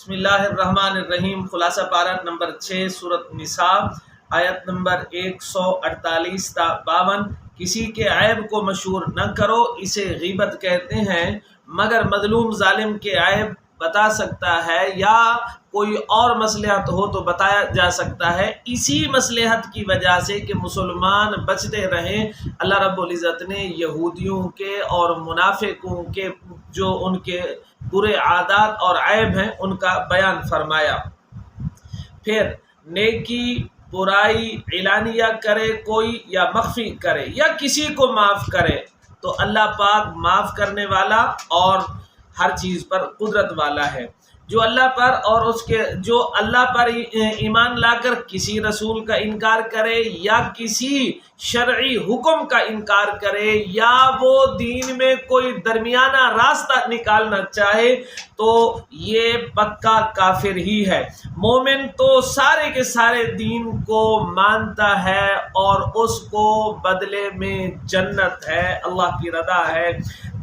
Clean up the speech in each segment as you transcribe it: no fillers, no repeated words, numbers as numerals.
بسم اللہ الرحمن الرحیم۔ خلاصہ پارہ نمبر 6 سورۃ نساء آیت نمبر 148 تا 52۔ کسی کے عیب کو مشہور نہ کرو، اسے غیبت کہتے ہیں، مگر مظلوم ظالم کے عیب بتا سکتا ہے یا کوئی اور مصلحت ہو تو بتایا جا سکتا ہے۔ اسی مصلحت کی وجہ سے کہ مسلمان بچتے رہیں، اللہ رب العزت نے یہودیوں کے اور منافقوں کے جو ان کے برے عادات اور عیب ہیں ان کا بیان فرمایا۔ پھر نیکی برائی اعلانیہ کرے کوئی یا مخفی کرے یا کسی کو معاف کرے تو اللہ پاک معاف کرنے والا اور ہر چیز پر قدرت والا ہے۔ جو اللہ پر اور جو اللہ پر ایمان لا کر کسی رسول کا انکار کرے یا کسی شرعی حکم کا انکار کرے یا وہ دین میں کوئی درمیانہ راستہ نکالنا چاہے تو یہ پکا کافر ہی ہے۔ مومن تو سارے کے سارے دین کو مانتا ہے اور اس کو بدلے میں جنت ہے، اللہ کی رضا ہے۔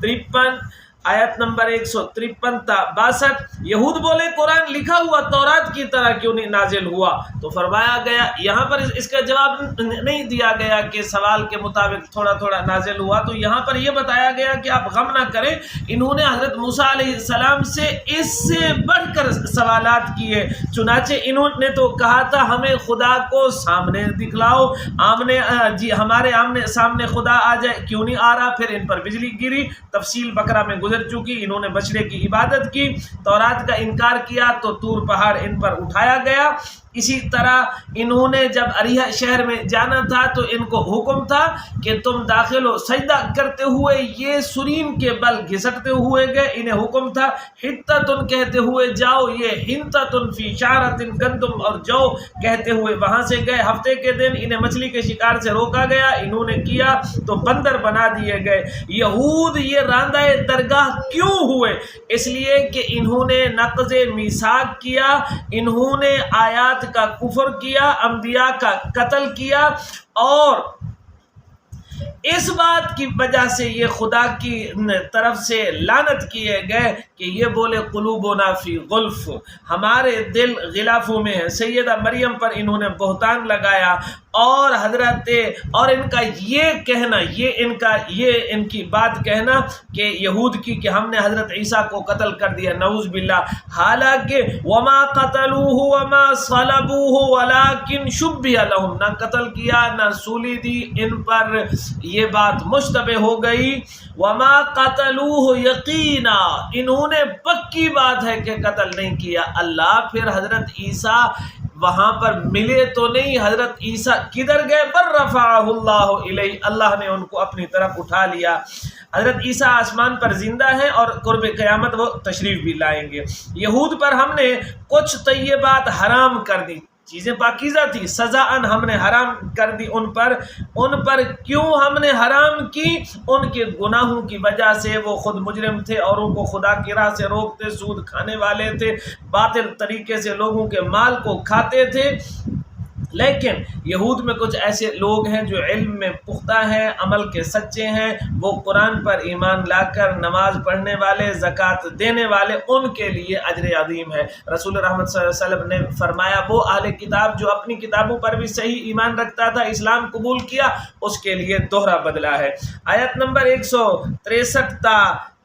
53 آیت نمبر 153 تا 62۔ یہود بولے قرآن لکھا ہوا تورات کی طرح کیوں نہیں نازل ہوا؟ تو فرمایا گیا، یہاں پر اس کا جواب نہیں دیا گیا کہ سوال کے مطابق تھوڑا تھوڑا نازل ہوا، تو یہاں پر یہ بتایا گیا کہ آپ غم نہ کریں، انہوں نے حضرت موسیٰ علیہ السلام سے اس سے بڑھ کر سوالات کیے۔ چنانچہ انہوں نے تو کہا تھا ہمیں خدا کو سامنے دکھلاؤ، ہمارے آمنے سامنے خدا آ جائے، کیوں نہیں آ رہا؟ پھر ان پر بجلی گری، تفصیل بقرہ میں گزر چکی۔ انہوں نے بچڑے کی عبادت کی، تورات کا انکار کیا تو طور پہاڑ ان پر اٹھایا گیا۔ اسی طرح انہوں نے جب اریحا شہر میں جانا تھا تو ان کو حکم تھا کہ تم داخل ہو، سجدہ کرتے ہوئے یہ سرین کے بل گھسٹتے ہوئے گئے۔ انہیں حکم تھا حتتن کہتے ہوئے جاؤ، یہ ہنتتن فی شعرتن گندم اور جو کہتے ہوئے وہاں سے گئے۔ ہفتے کے دن انہیں مچھلی کے شکار سے روکا گیا، انہوں نے کیا تو بندر بنا دیے گئے۔ یہود یہ راندہ درگاہ کیوں ہوئے؟ اس لیے کہ انہوں نے نقض میثاق کیا، انہوں نے آیات کا کفر کیا، انبیاء کا قتل کیا، اور اس بات کی وجہ سے یہ خدا کی طرف سے لعنت کیے گئے کہ یہ بولے قلوبنا فی غلف، ہمارے دل غلافوں میں ہیں۔ سیدہ مریم پر انہوں نے بہتان لگایا اور اور ان کا یہ کہنا، یہ ان کی بات کہنا کہ یہود کی کہ ہم نے حضرت عیسیٰ کو قتل کر دیا، نعوذ باللہ، حالانکہ وما قتلوہ وما صلبوہ ولکن شبہ لہم، نہ قتل کیا نہ سولی دی، ان پر یہ بات مشتبہ ہو گئی۔ وما قتلوہ یقینا، انہوں نے پکی بات ہے کہ قتل نہیں کیا۔ اللہ پھر حضرت عیسیٰ وہاں پر ملے تو نہیں، حضرت عیسیٰ کدھر گئے؟ بر رفعہ اللہ الیہ، اللہ نے ان کو اپنی طرف اٹھا لیا۔ حضرت عیسیٰ آسمان پر زندہ ہیں اور قرب قیامت وہ تشریف بھی لائیں گے۔ یہود پر ہم نے کچھ طیبات حرام کر دی، چیزیں پاکیزہ تھی، سزاً ہم نے حرام کر دی ان پر کیوں ہم نے حرام کی؟ ان کے گناہوں کی وجہ سے، وہ خود مجرم تھے، اوروں کو خدا کی راہ سے روکتے، سود کھانے والے تھے، باطل طریقے سے لوگوں کے مال کو کھاتے تھے۔ لیکن یہود میں کچھ ایسے لوگ ہیں جو علم میں پختہ ہیں، عمل کے سچے ہیں، وہ قرآن پر ایمان لا کر نماز پڑھنے والے، زکوٰۃ دینے والے، ان کے لیے اجر عظیم ہے۔ رسول رحمت صلی اللہ علیہ وسلم نے فرمایا وہ اہل کتاب جو اپنی کتابوں پر بھی صحیح ایمان رکھتا تھا، اسلام قبول کیا، اس کے لیے دوہرا بدلہ ہے۔ آیت نمبر 163 تا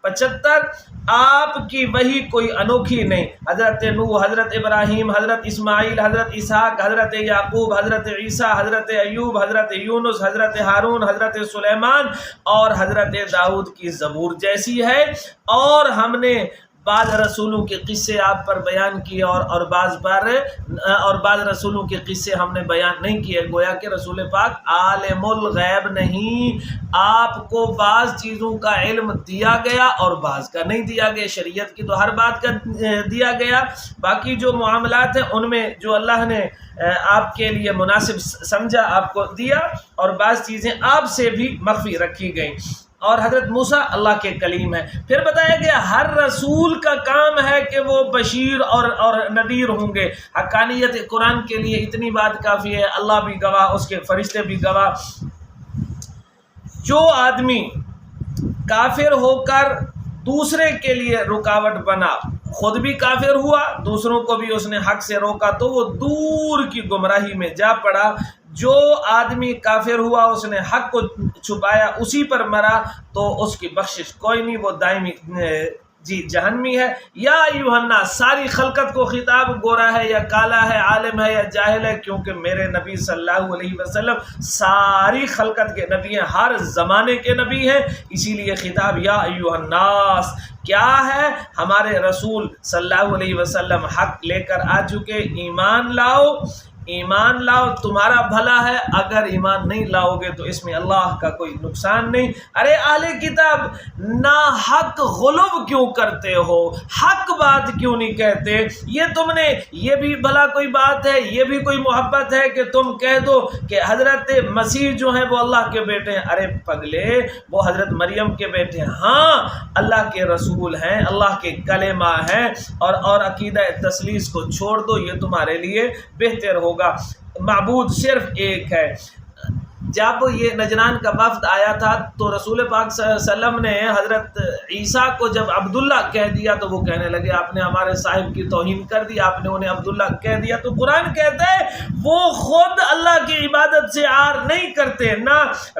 75۔ آپ کی وحی کوئی انوکھی نہیں، حضرت نوح، حضرت ابراہیم، حضرت اسماعیل، حضرت اسحاق، حضرت یعقوب، حضرت عیسیٰ، حضرت ایوب، حضرت یونس، حضرت ہارون، حضرت سلیمان اور حضرت داؤد کی زبور جیسی ہے، اور ہم نے بعض رسولوں کے قصے آپ پر بیان کیے اور بعض رسولوں کے قصے ہم نے بیان نہیں کیے، گویا کہ رسول پاک عالم الغیب نہیں، آپ کو بعض چیزوں کا علم دیا گیا اور بعض کا نہیں دیا گیا۔ شریعت کی تو ہر بات کا دیا گیا، باقی جو معاملات ہیں ان میں جو اللہ نے آپ کے لیے مناسب سمجھا آپ کو دیا، اور بعض چیزیں آپ سے بھی مخفی رکھی گئیں۔ اور حضرت موسیٰ اللہ کے کلیم ہے۔ پھر بتایا گیا ہر رسول کا کام ہے کہ وہ بشیر اور نذیر ہوں گے۔ حقانیت قرآن کے لیے اتنی بات کافی ہے، اللہ بھی گواہ، اس کے فرشتے بھی گواہ۔ جو آدمی کافر ہو کر دوسرے کے لیے رکاوٹ بنا، خود بھی کافر ہوا، دوسروں کو بھی اس نے حق سے روکا تو وہ دور کی گمراہی میں جا پڑا۔ جو آدمی کافر ہوا اس نے حق کو چھپایا اسی پر مرا تو اس کی بخشش کوئی نہیں، وہ دائمی جہنمی ہے۔ یا ایھا الناس، ساری خلقت کو خطاب، گورا ہے یا کالا ہے، عالم ہے یا جاہل ہے، کیونکہ میرے نبی صلی اللہ علیہ وسلم ساری خلقت کے نبی ہیں، ہر زمانے کے نبی ہیں، اسی لیے خطاب یا ایھا الناس۔ کیا ہے؟ ہمارے رسول صلی اللہ علیہ وسلم حق لے کر آ چکے، ایمان لاؤ، ایمان لاؤ، تمہارا بھلا ہے۔ اگر ایمان نہیں لاؤ گے تو اس میں اللہ کا کوئی نقصان نہیں۔ ارے اہل کتاب، نا حق غلو کیوں کرتے ہو؟ حق بات کیوں نہیں کہتے؟ یہ تم نے، یہ بھی بھلا کوئی بات ہے، یہ بھی کوئی محبت ہے کہ تم کہہ دو کہ حضرت مسیح جو ہیں وہ اللہ کے بیٹے ہیں؟ ارے پگلے، وہ حضرت مریم کے بیٹے ہیں، ہاں اللہ کے رسول ہیں، اللہ کے کلمہ ہیں، اور عقیدہ تثلیث کو چھوڑ دو، یہ تمہارے لیے بہتر ہوگا۔ معبود صرف ایک ہے۔ جب یہ نجران کا وفد آیا تھا تو رسول پاک صلی اللہ علیہ وسلم نے حضرت عیسیٰ کو جب عبداللہ کہہ دیا تو وہ کہنے لگے آپ نے ہمارے صاحب کی توہین کر دی، آپ نے انہیں عبداللہ کہہ دیا۔ تو قرآن کہتا ہے وہ خود اللہ کی عبادت سے عار نہیں کرتے، نہ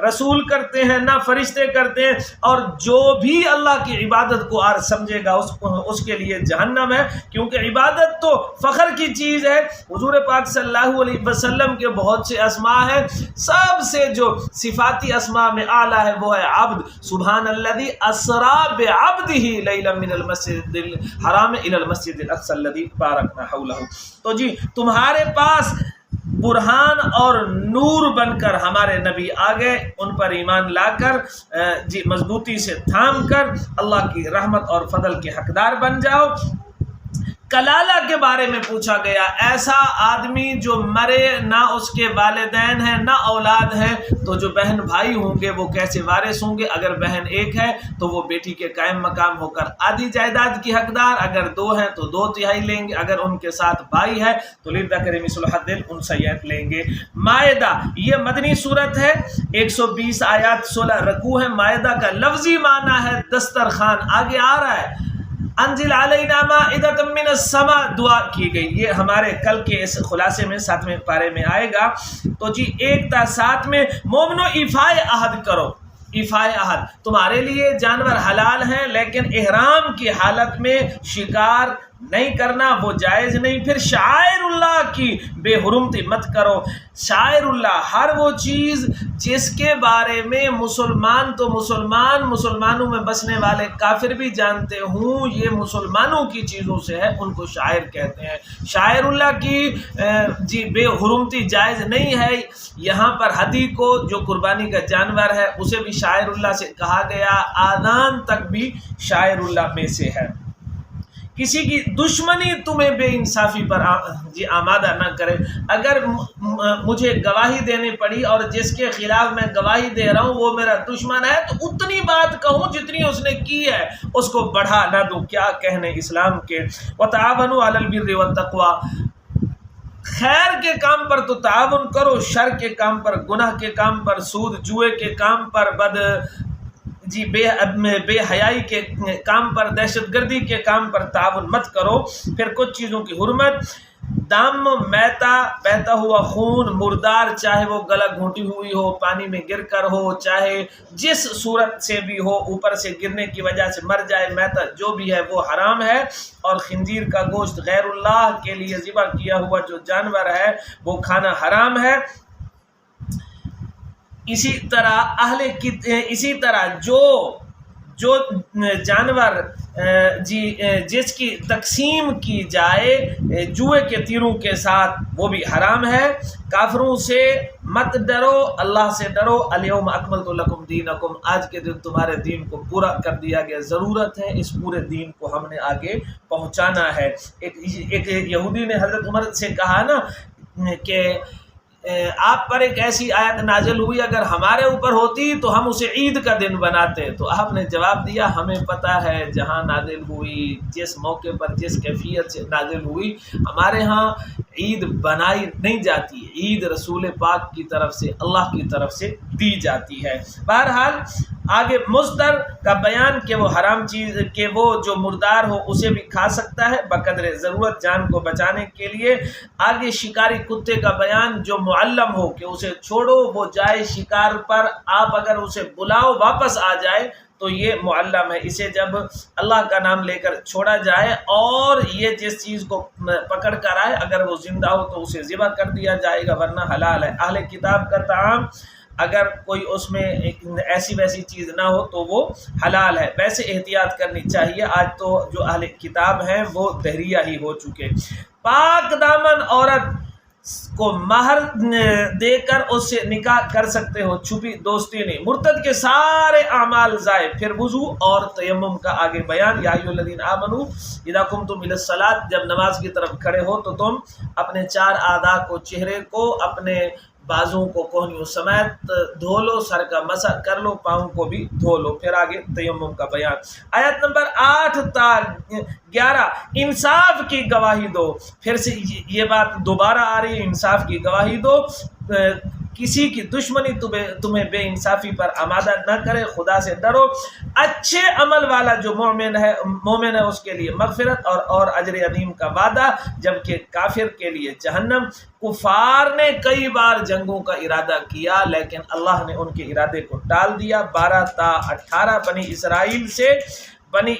رسول کرتے ہیں نہ فرشتے کرتے ہیں، اور جو بھی اللہ کی عبادت کو عار سمجھے گا اس کے لیے جہنم ہے، کیونکہ عبادت تو فخر کی چیز ہے۔ حضور پاک صلی اللہ علیہ وسلم کے بہت سے اسماء ہیں، سب سے جو صفاتی اسماء میں اعلیٰ ہے وہ ہے عبد۔ سبحان الذی اسری بعبدہ لیلا من المسجد الحرام الی المسجد الاقصی الذی بارکنا حولہ۔ تو جی تمہارے پاس برہان اور نور بن کر ہمارے نبی آ گئے، ان پر ایمان لا کر مضبوطی سے تھام کر اللہ کی رحمت اور فضل کے حقدار بن جاؤ۔ کلالہ کے بارے میں پوچھا گیا، ایسا آدمی جو مرے نہ اس کے والدین ہیں نہ اولاد ہیں تو جو بہن بھائی ہوں گے وہ کیسے وارث ہوں گے؟ اگر بہن ایک ہے تو وہ بیٹی کے قائم مقام ہو کر آدھی جائیداد کی حقدار، اگر دو ہیں تو 2/3 لیں گے، اگر ان کے ساتھ بھائی ہے تو للذکر مثل حظ الانثیین لیں گے۔ مائدہ یہ مدنی صورت ہے، 120 آیات 16 رکوع ہے۔ مائدہ کا لفظی معنی ہے دسترخوان، آگے آ رہا ہے انزل علینا مائدۃ من السماء، دعا کی گئی، یہ ہمارے کل کے اس خلاصے میں 7ویں پارے میں آئے گا۔ تو جی 1 تا 7 میں مومنو ایفائے عہد کرو۔ ایفائے عہد، تمہارے لیے جانور حلال ہیں لیکن احرام کی حالت میں شکار نہیں کرنا، وہ جائز نہیں۔ پھر شعائر اللہ کی بے حرمتی مت کرو۔ شعائر اللہ ہر وہ چیز جس کے بارے میں مسلمان تو مسلمانوں میں بسنے والے کافر بھی جانتے ہوں یہ مسلمانوں کی چیزوں سے ہے، ان کو شاعر کہتے ہیں۔ شاعر اللہ کی بے حرمتی جائز نہیں ہے۔ یہاں پر ہدی کو جو قربانی کا جانور ہے اسے بھی شاعر اللہ سے کہا گیا، آذان تک بھی شاعر اللہ میں سے ہے۔ کسی کی دشمنی تمہیں بے انصافی پر آمادہ نہ کرے۔ اگر مجھے گواہی دینی پڑی اور جس کے خلاف میں گواہی دے رہا ہوں وہ میرا دشمن ہے تو اتنی بات کہوں جتنی اس نے کی ہے، اس کو بڑھا نہ دوں۔ کیا کہنے اسلام کے۔ وتعاونوا علی البر والتقوی، خیر کے کام پر تو تعاون کرو، شر کے کام پر، گناہ کے کام پر، سود جوئے کے کام پر، بے حیائی کے کام پر، دہشت گردی کے کام پر تعاون مت کرو۔ پھر کچھ چیزوں کی حرمت، دم، میتا، بہتا ہوا خون، مردار، چاہے وہ گلا گھونٹی ہوئی ہو، پانی میں گر کر ہو، چاہے جس صورت سے بھی ہو، اوپر سے گرنے کی وجہ سے مر جائے، میتا جو بھی ہے وہ حرام ہے۔ اور خنزیر کا گوشت، غیر اللہ کے لیے ذبح کیا ہوا جو جانور ہے وہ کھانا حرام ہے۔ اسی طرح جو جانور جس کی تقسیم کی جائے جوئے کے تیروں کے ساتھ وہ بھی حرام ہے۔ کافروں سے مت ڈرو، اللہ سے ڈرو۔ الیوم اکملت لکم دینکم، آج کے دن تمہارے دین کو پورا کر دیا گیا۔ ضرورت ہے اس پورے دین کو ہم نے آگے پہنچانا ہے۔ ایک یہودی نے حضرت عمر سے کہا نا کہ آپ پر ایک ایسی آیت نازل ہوئی، اگر ہمارے اوپر ہوتی تو ہم اسے عید کا دن بناتے۔ تو آپ نے جواب دیا ہمیں پتہ ہے جہاں نازل ہوئی، جس موقع پر، جس کیفیت سے نازل ہوئی، ہمارے ہاں عید بنائی نہیں جاتی، عید رسول پاک کی طرف سے، اللہ کی طرف سے دی جاتی ہے۔ بہرحال آگے مضطر کا بیان کہ وہ حرام چیز کہ وہ جو مردار ہو اسے بھی کھا سکتا ہے بقدر ضرورت جان کو بچانے کے لیے۔ آگے شکاری کتے کا بیان جو معلم ہو کہ اسے چھوڑو وہ جائے شکار پر، آپ اگر اسے بلاؤ واپس آ جائے تو یہ معلم ہے، اسے جب اللہ کا نام لے کر چھوڑا جائے، اور یہ جس چیز کو پکڑ کر آئے اگر وہ زندہ ہو تو اسے ذبح کر دیا جائے گا ورنہ حلال ہے۔ اہل کتاب کا طعام اگر کوئی اس میں ایسی ویسی چیز نہ ہو تو وہ حلال ہے۔ ویسے احتیاط کرنی چاہیے، آج تو جو اہل کتاب ہیں وہ دہریہ ہی ہو چکے۔ پاک دامن عورت کو مہر دے کر اس سے نکاح کر سکتے ہو، چھپی دوستی نہیں۔ مرتد کے سارے اعمال ضائع۔ پھر وضو اور تیمم کا آگے بیان، یا ایھا الذین آمنوا اذا قمتم الی الصلاۃ، جب نماز کی طرف کھڑے ہو تو تم اپنے 4 اعضاء کو، چہرے کو، اپنے بازوں کو کوہنیوں سمیت دھو لو، سر کا مسح کر لو، پاؤں کو بھی دھو لو۔ پھر آگے تیمم کا بیان، آیت نمبر 8 تا 11، انصاف کی گواہی دو۔ پھر سے یہ بات دوبارہ آ رہی ہے، انصاف کی گواہی دو، کسی کی دشمنی تمہیں بے انصافی پر آمادہ نہ کرے، خدا سے ڈرو۔ اچھے عمل والا جو مومن ہے اس کے لیے مغفرت اور اجر عظیم کا وعدہ، جبکہ کافر کے لیے جہنم۔ کفار نے کئی بار جنگوں کا ارادہ کیا لیکن اللہ نے ان کے ارادے کو ٹال دیا۔ 12 تا 18، بنی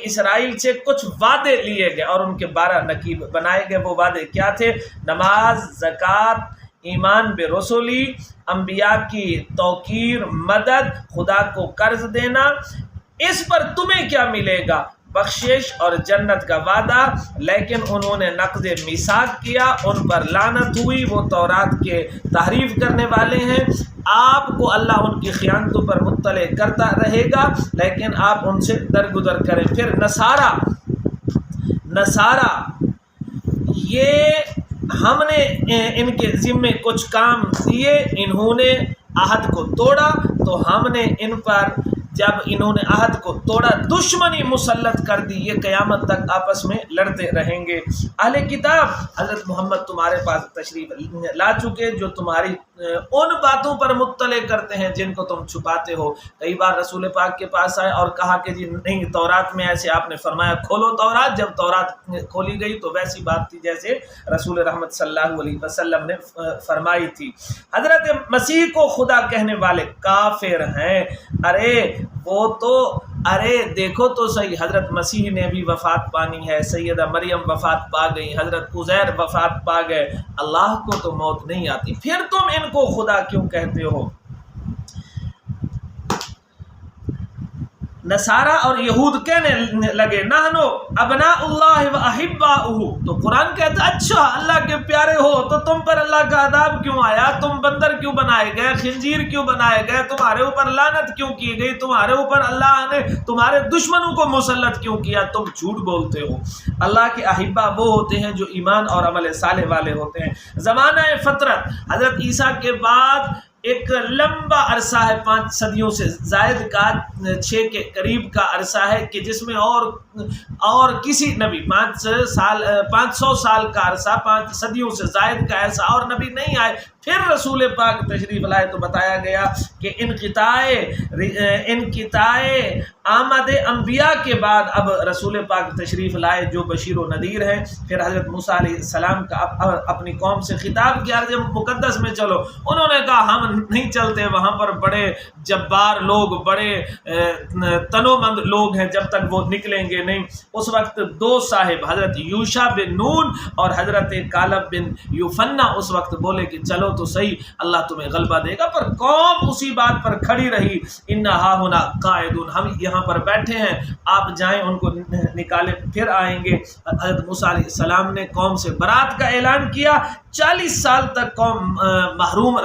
اسرائیل سے کچھ وعدے لیے گئے اور ان کے 12 نقیب بنائے گئے۔ وہ وعدے کیا تھے؟ نماز، زکوٰۃ، ایمان بے رسولی، انبیاء کی توقیر، مدد، خدا کو قرض دینا۔ اس پر تمہیں کیا ملے گا؟ بخشش اور جنت کا وعدہ، لیکن انہوں نے نقض میثاق کیا، ان پر لعنت ہوئی، وہ تورات کے تحریف کرنے والے ہیں۔ آپ کو اللہ ان کی خیانتوں پر مطلع کرتا رہے گا لیکن آپ ان سے درگزر کریں۔ پھر نصارہ، یہ ہم نے ان کے ذمے کچھ کام دیے، انہوں نے عہد کو توڑا تو ہم نے ان پر، جب انہوں نے عہد کو توڑا، دشمنی مسلط کر دی، یہ قیامت تک آپس میں لڑتے رہیں گے۔ اہل کتاب، حضرت محمد تمہارے پاس تشریف لا چکے جو تمہاری ان باتوں پر مطلع کرتے ہیں جن کو تم چھپاتے ہو۔ کئی بار رسول پاک کے پاس آئے اور کہا کہ جی نہیں، تورات میں ایسے، آپ نے فرمایا کھولو تورات۔ جب تورات کھولی گئی تو ویسی بات تھی جیسے رسول رحمت صلی اللہ علیہ وسلم نے فرمائی تھی۔ حضرت مسیح کو خدا کہنے والے کافر ہیں۔ ارے دیکھو تو صحیح، حضرت مسیح نے بھی وفات پانی ہے، سیدہ مریم وفات پا گئی، حضرت عزیر وفات پا گئے، اللہ کو تو موت نہیں آتی، پھر تم ان کو خدا کیوں کہتے ہو؟ نصارہ اور یہود کہنے لگے نحنو ابناء اللہ و احباؤہ، تو قرآن کہتا اچھا اللہ کے پیارے ہو تو تم پر اللہ کا عذاب کیوں آیا؟ تم بندر کیوں بنائے گئے؟ خنزیر کیوں بنائے گئے؟ تمہارے اوپر لعنت کیوں کی گئی؟ تمہارے اوپر اللہ نے تمہارے دشمنوں کو مسلط کیوں کیا؟ تم جھوٹ بولتے ہو۔ اللہ کے احبا وہ ہوتے ہیں جو ایمان اور عمل صالح والے ہوتے ہیں۔ زمانہ فطرت، حضرت عیسیٰ کے بعد ایک لمبا عرصہ ہے، 5 صدیوں سے زائد کا، 6 کے قریب کا عرصہ ہے کہ جس میں اور کسی نبی 500 سال کا عرصہ، 5 صدیوں سے زائد کا ایسا اور نبی نہیں آئے۔ پھر رسول پاک تشریف لائے تو بتایا گیا کہ انقطاع آمد انبیاء کے بعد اب رسول پاک تشریف لائے جو بشیر و نذیر ہیں۔ پھر حضرت موسیٰ علیہ السلام کا اپنی قوم سے خطاب کیا، ارض مقدس میں چلو، انہوں نے کہا ہم نہیں چلتے، وہاں پر بڑے جبار لوگ، بڑے تنومند لوگ ہیں، جب تک وہ نکلیں گے نہیں۔ اس وقت 2 صاحب، حضرت یوشع بن نون اور حضرت کالب بن یوفنا، اس وقت بولے کہ چلو تو صحیح، اللہ تمہیں غلبہ دے گا، پر قوم اسی بات پر کھڑی رہی، اِنَّ ہَاهُنَا قَاعِدُونَ، ہم یہاں پر بیٹھے ہیں، آپ جائیں ان کو نکالے، پھر آئیں گے۔ حضرت موسیٰ علیہ السلام نے قوم سے برات کا اعلان کیا، 40 سال تک قوم محروم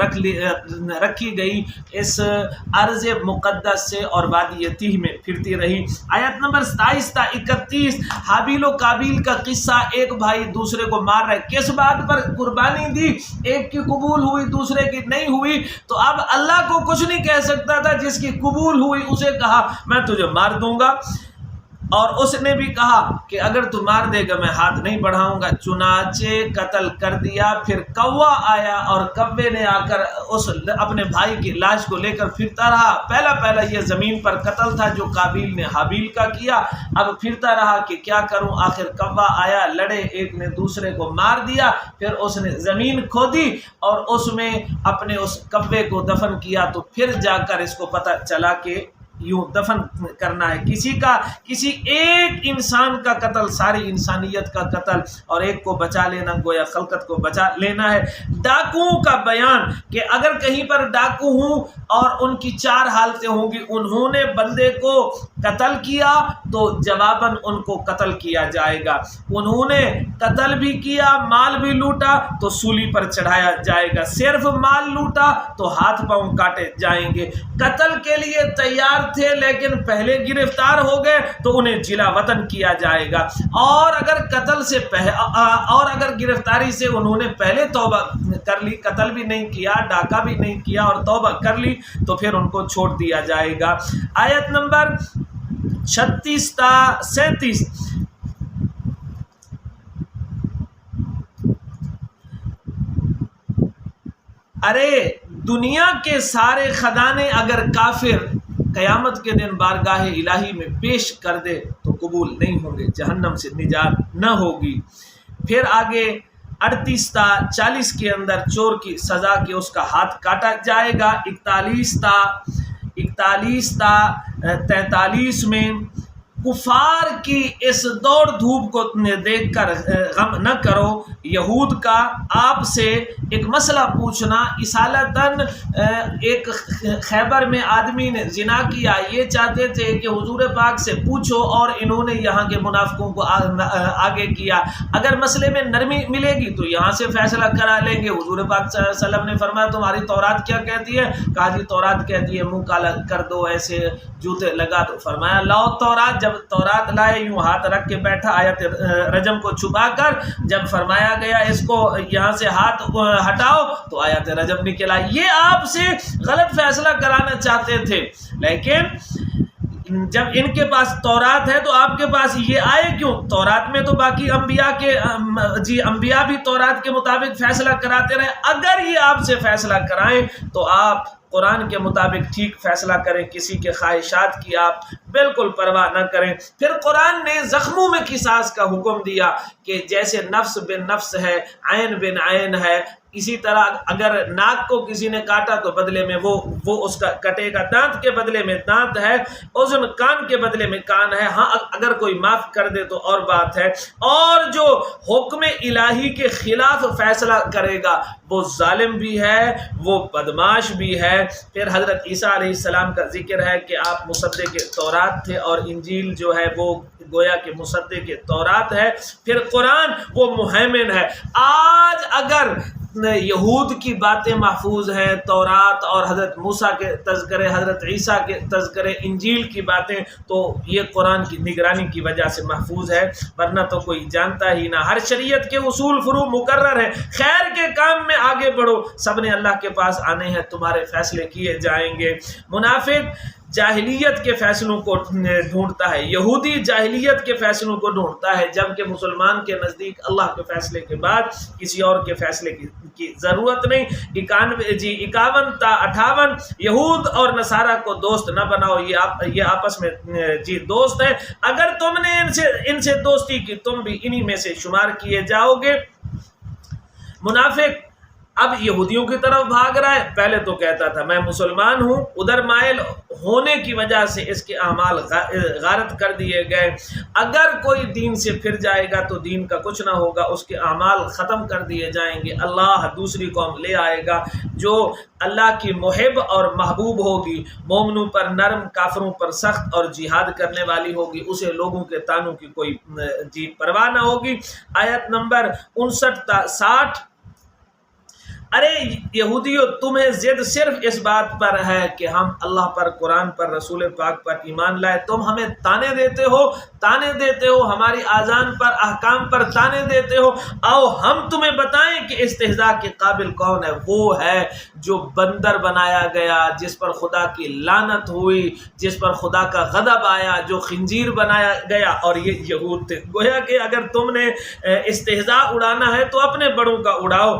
رکھی گئی اس ارض مقدس سے اور وادی تیہ میں پھرتی رہی۔ آیت نمبر 27 تا 31، حابیل و قابیل کا قصہ، ایک بھائی دوسرے کو مار رہے، کس بات پر قربانی دی؟ ایک کی قبول ہوئی، دوسرے کی نہیں ہوئی، تو اب اللہ کو کچھ نہیں کہہ سکتا تھا، جس کی قبول ہوئی اسے کہا میں تجھے مار دوں گا۔ اور اس نے بھی کہا کہ اگر تو مار دے گا میں ہاتھ نہیں بڑھاؤں گا، چنانچہ قتل کر دیا۔ پھر کوا آیا اور کوے نے آ کر اس اپنے بھائی کی لاش کو لے کر پھرتا رہا۔ پہلا یہ زمین پر قتل تھا جو قابیل نے حابیل کا کیا، اب پھرتا رہا کہ کیا کروں، آخر کوا آیا، لڑے، ایک نے دوسرے کو مار دیا، پھر اس نے زمین کھودی اور اس میں اپنے اس کوے کو دفن کیا، تو پھر جا کر اس کو پتہ چلا کہ یوں دفن کرنا ہے کسی ایک انسان کا قتل، ساری انسانیت کا قتل، اور ایک کو بچا لینا گویا خلقت کو بچا لینا ہے۔ ڈاکوؤں کا بیان کہ اگر کہیں پر ڈاکو ہوں اور ان کی 4 حالتیں ہوں گی، انہوں نے بندے کو قتل کیا تو جواباً ان کو قتل کیا جائے گا، انہوں نے قتل بھی کیا، مال بھی لوٹا تو سولی پر چڑھایا جائے گا، صرف مال لوٹا تو ہاتھ پاؤں کاٹے جائیں گے، قتل کے لیے تیار تھے لیکن پہلے گرفتار ہو گئے تو انہیں جلا وطن کیا جائے گا، اور اگر گرفتاری سے انہوں نے پہلے توبہ کر لی، قتل بھی نہیں کیا، ڈاکہ بھی نہیں کیا اور توبہ کر لی تو پھر ان کو چھوڑ دیا جائے گا۔ آیت نمبر 36 تا 37، ارے دنیا کے سارے خزانے اگر کافر قیامت کے دن بارگاہ الہی میں پیش کر دے تو قبول نہیں ہوں گے، جہنم سے نجات نہ ہوگی۔ پھر آگے 38 تا 40 کے اندر چور کی سزا کہ اس کا ہاتھ کاٹا جائے گا۔ 41 تا 43 میں کفار کی اس دوڑ دھوپ کو دیکھ کر غم نہ کرو، یہود کا آپ سے ایک مسئلہ پوچھنا، اصالتاً ایک خیبر میں آدمی نے زنا کیا، یہ چاہتے تھے کہ حضور پاک سے پوچھو، اور انہوں نے یہاں کے منافقوں کو آگے کیا، اگر مسئلے میں نرمی ملے گی تو یہاں سے فیصلہ کرا لیں گے۔ حضور پاک صلی اللہ علیہ وسلم نے فرمایا تمہاری تورات کیا کہتی ہے؟ کہا جی تورات کہتی ہے منہ کالا کر دو، ایسے جوتے لگا دو۔ فرمایا لاؤ تورات، جب تورات لائے یوں ہاتھ رکھ کے بیٹھا آیت رجم کو چھپا کر، جب فرمایا گیا اس کو یہاں سے ہاتھ ہٹاؤ تو آیت رجم نکل آئی۔ یہ آپ سے غلط فیصلہ کرانا چاہتے تھے، لیکن جب ان کے پاس تورات ہے تو آپ کے پاس یہ آئے کیوں؟ تورات میں تو باقی انبیاء بھی تورات کے مطابق فیصلہ کراتے رہے، اگر یہ آپ سے فیصلہ کرائیں تو آپ قرآن کے مطابق ٹھیک فیصلہ کریں، کسی کے خواہشات کی آپ بالکل پرواہ نہ کریں۔ پھر قرآن نے زخموں میں قصاص کا حکم دیا کہ جیسے نفس بن نفس ہے، عین بن عین ہے، اسی طرح اگر ناک کو کسی نے کاٹا تو بدلے میں وہ اس کا کٹے گا، دانت کے بدلے میں دانت ہے، اذن کان کے بدلے میں کان ہے، ہاں اگر کوئی معاف کر دے تو اور بات ہے۔ اور جو حکم الہی کے خلاف فیصلہ کرے گا وہ ظالم بھی ہے، وہ بدماش بھی ہے۔ پھر حضرت عیسیٰ علیہ السلام کا ذکر ہے کہ آپ مصدق تورات تھے، اور انجیل جو ہے وہ گویا کہ مصدق تورات ہے، پھر قرآن وہ مہیمن ہے۔ آج اگر یہود کی باتیں محفوظ ہیں، تورات اور حضرت موسیٰ کے تذکرے، حضرت عیسیٰ کے تذکرے، انجیل کی باتیں، تو یہ قرآن کی نگرانی کی وجہ سے محفوظ ہے، ورنہ تو کوئی جانتا ہی نہ۔ ہر شریعت کے اصول فروع مقرر ہیں، خیر کے کام میں آگے بڑھو، سب نے اللہ کے پاس آنے ہیں، تمہارے فیصلے کیے جائیں گے۔ منافق جاہلیت کے فیصلوں کو ڈھونڈتا ہے، یہودی جاہلیت کے فیصلوں کو ڈھونڈتا ہے، جبکہ مسلمان کے نزدیک اللہ کے فیصلے کے بعد کسی اور کے فیصلے کی ضرورت نہیں۔ 51 تا 58 یہود اور نصارہ کو دوست نہ بناؤ، یہ آپس میں دوست ہیں، اگر تم نے ان سے دوستی کی تم بھی انہی میں سے شمار کیے جاؤ گے۔ منافق اب یہودیوں کی طرف بھاگ رہا ہے، پہلے تو کہتا تھا میں مسلمان ہوں، ادھر مائل ہونے کی وجہ سے اس کے اعمال غارت کر دیے گئے۔ اگر کوئی دین سے پھر جائے گا تو دین کا کچھ نہ ہوگا، اس کے اعمال ختم کر دیے جائیں گے، اللہ دوسری قوم لے آئے گا جو اللہ کی محب اور محبوب ہوگی، مومنوں پر نرم، کافروں پر سخت اور جہاد کرنے والی ہوگی، اسے لوگوں کے تانوں کی کوئی پرواہ نہ ہوگی۔ آیت نمبر 59 تا 60، ارے یہودیوں، تمہیں ضد صرف اس بات پر ہے کہ ہم اللہ پر، قرآن پر، رسول پاک پر ایمان لائے، تم ہمیں تانے دیتے ہو ہماری آذان پر، احکام پر تانے دیتے ہو۔ آؤ ہم تمہیں بتائیں کہ استہزاء کے قابل کون ہے۔ وہ ہے جو بندر بنایا گیا، جس پر خدا کی لعنت ہوئی، جس پر خدا کا غضب آیا، جو خنزیر بنایا گیا، اور یہ یہود تھے۔ گویا کہ اگر تم نے استہزاء اڑانا ہے تو اپنے بڑوں کا اڑاؤ۔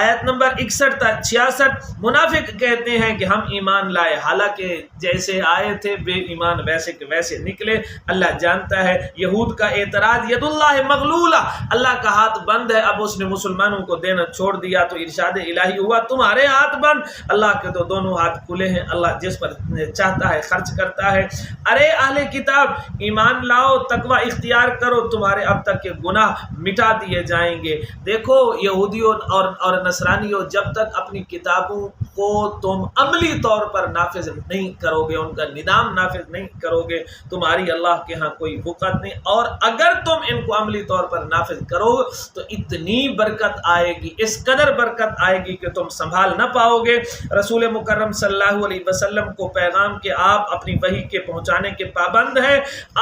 آیت نمبر 61 تا 66، منافق کہتے ہیں کہ ہم ایمان لائے، حالانکہ جیسے آئے تھے بے ایمان ویسے کے ویسے نکلے۔ اللہ جانتا ہے۔ یہود کا اعتراض، ید اللہ مغلولہ، اللہ کا ہاتھ بند ہے، اب اس نے مسلمانوں کو دینا چھوڑ دیا تو ارشاد الہی ہوا تمہارے ہاتھ بند۔ اللہ کے تو دونوں ہاتھ کھلے ہیں، اللہ جس پر چاہتا ہے خرچ کرتا ہے۔ ارے اہل کتاب، ایمان لاؤ، تقوی اختیار کرو، تمہارے اب تک کے گناہ مٹا دیے جائیں گے۔ دیکھو یہودیوں اور نصرانیوں، جب تک اپنی کتابوں کو تم عملی طور پر نافذ نہیں کرو گے، ان کا نظام نافذ نہیں کرو گے، تمہاری اللہ کے ہاں کوئی وقت نہیں۔ اور اگر تم ان کو عملی طور پر نافذ کرو تو اتنی برکت آئے گی، اس قدر برکت آئے گی کہ تم سنبھال نہ پاؤ گے۔ رسول مکرم صلی اللہ علیہ وسلم کو پیغام کہ آپ اپنی وحی کے پہنچانے کے پابند ہیں،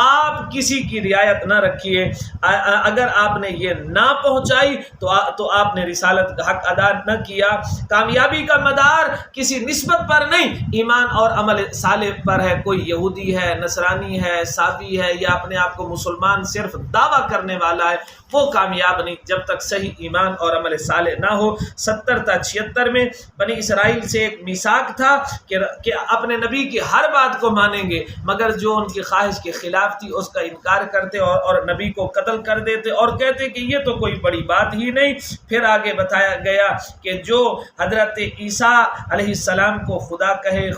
آپ کسی کی رعایت نہ رکھیے۔ اگر آپ نے یہ نہ پہنچائی تو آپ نے رسالت کا حق ادا نہ کیا۔ کامیابی کا مدار کسی نسبت پر نہیں، ایمان اور عمل صالح پر ہے۔ کوئی یہودی ہے، نصرانی ہے، صابی ہے، یا اپنے آپ کو مسلمان صرف دعویٰ کرنے والا ہے، وہ کامیاب نہیں جب تک صحیح ایمان اور عمل صالح نہ ہو۔ 70 تا 76 میں بنی اسرائیل سے ایک میثاق تھا کہ اپنے نبی کی ہر بات کو مانیں گے، مگر جو ان کی خواہش کے خلاف تھی اس کا انکار کرتے اور نبی کو قتل کر دیتے اور کہتے کہ یہ تو کوئی بڑی بات ہی نہیں۔ پھر آگے بتایا گیا کہ جو حضرت عیسیٰ علیہ السلام کو خدا کہے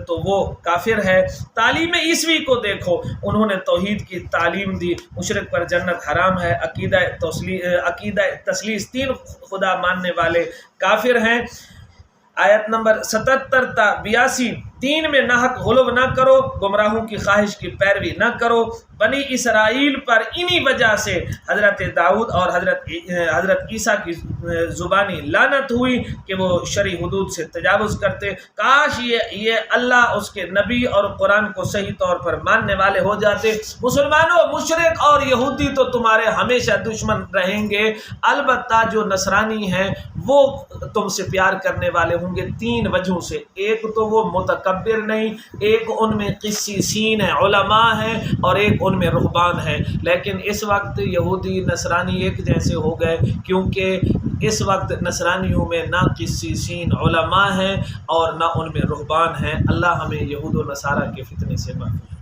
تو وہ کافر ہے۔ تعلیم عیسوی کو دیکھو، انہوں نے توحید کی تعلیم دی، مشرک پر جنت حرام ہے، عقیدہ تثلیث، تین خدا ماننے والے کافر ہیں۔ آیت نمبر 77 تا 82، تین میں ناحق غلو نہ کرو، گمراہوں کی خواہش کی پیروی نہ کرو۔ بنی اسرائیل پر انہی وجہ سے حضرت داؤد اور حضرت عیسیٰ کی زبانی لعنت ہوئی کہ وہ شرعی حدود سے تجاوز کرتے۔ کاش یہ اللہ اس کے نبی اور قرآن کو صحیح طور پر ماننے والے ہو جاتے۔ مسلمانوں، مشرک اور یہودی تو تمہارے ہمیشہ دشمن رہیں گے، البتہ جو نصرانی ہیں وہ تم سے پیار کرنے والے ہوں گے تین وجہوں سے۔ ایک تو وہ متکبر نہیں، ایک ان میں قسیسین ہیں، علماء ہیں، اور ایک ان میں رہبان ہیں۔ لیکن اس وقت یہودی نصرانی ایک جیسے ہو گئے، کیونکہ اس وقت نصرانیوں میں نہ قسیسین علماء ہیں اور نہ ان میں رہبان ہیں۔ اللہ ہمیں یہود و نصارہ کے فتنے سے محفوظ